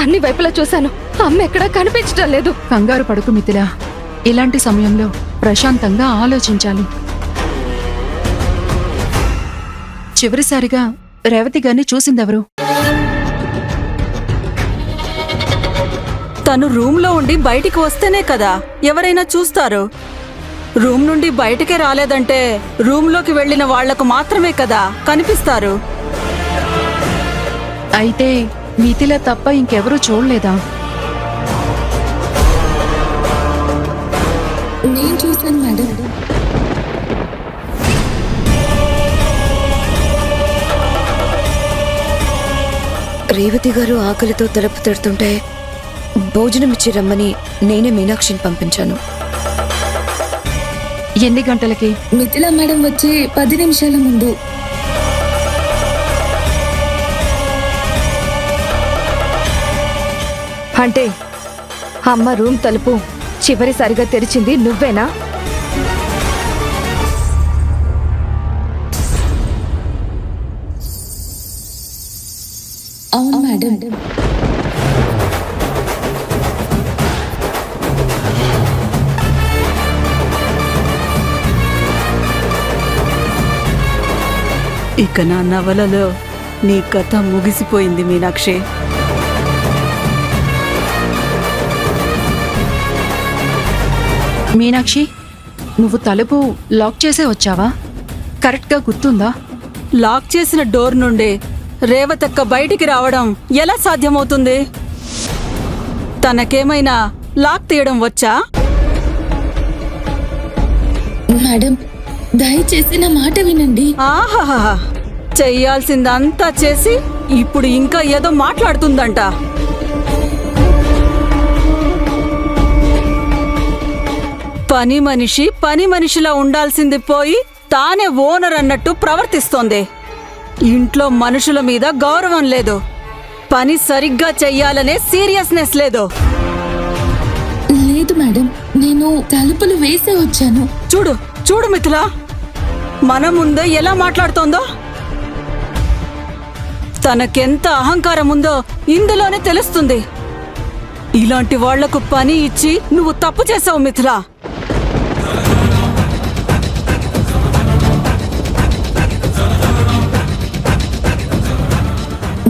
అన్ని వైపులా చూశాను, అమ్మ ఎక్కడా కనిపించడం లేదు. కంగారు పడుకు మిథిల. ఇలాంటి సమయంలో ప్రశాంతంగా ఆలోచించాలి. చివరిసారిగా రేవతి గారిని చూసిందెవరు? తను రూమ్లో ఉండి బయటికి వస్తేనే కదా ఎవరైనా చూస్తారు. రూమ్ నుండి బయటికే రాలేదంటే రూమ్లోకి వెళ్లిన వాళ్లకు మాత్రమే కదా కనిపిస్తారు. అయితే మిథిల తప్ప ఇంకెవరూ చూడలేదా? నేను చూశాను మేడం. రేవతి గారు ఆకలితో తలుపు తడుతుంటే భోజనం ఇచ్చి రమ్మని నేనే మీనాక్షిని పంపించాను. ఎన్ని గంటలకి? మిథిల మేడం వచ్చే 10 నిమిషాల ముందు. అంటే అమ్మ రూమ్ తలుపు చివరిసారిగా తెరిచింది నువ్వేనా? అవును మేడం. ఇక నా నవలలో నీ కథ ముగిసిపోయింది మీనాక్షి. మీనాక్షి, నువ్వు తలుపు లాక్ చేసే వచ్చావా? కరెక్ట్గా గుర్తుందా? లాక్ చేసిన డోర్ నుండి రేవతక్క బయటికి రావడం ఎలా సాధ్యమవుతుంది? తనకేమైనా లాక్ తీయడం వచ్చా? మేడం, దయచేసి నా మాట వినండి. ఆహాహా, చెయ్యాల్సిందంతా చేసి ఇప్పుడు ఇంకా ఏదో మాట్లాడుతుందంట. పని మనిషిలా ఉండాల్సింది పోయి తానే ఓనర్ అన్నట్టు ప్రవర్తిస్తోంది. ఇంట్లో మనుషుల మీద గౌరవం లేదు, పని సరిగ్గా చెయ్యాలనే సీరియస్నెస్ లేదు. లేదు మేడం, నేను తలుపులు వేసే వచ్చాను. చూడు చూడు మిథిల, మన ముందే ఎలా మాట్లాడుతోందో. తనకెంత అహంకారం ఉందో ఇందులోనే తెలుస్తుంది. ఇలాంటి వాళ్లకు పని ఇచ్చి నువ్వు తప్పు చేసావు మిథిల.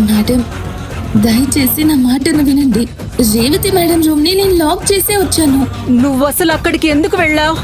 మేడం, దయచేసి నా మాటను వినండి. రేవతి మేడం రూమ్ ని నేను లాక్ చేసే వచ్చాను. నువ్వు అసలు అక్కడికి ఎందుకు వెళ్ళావు?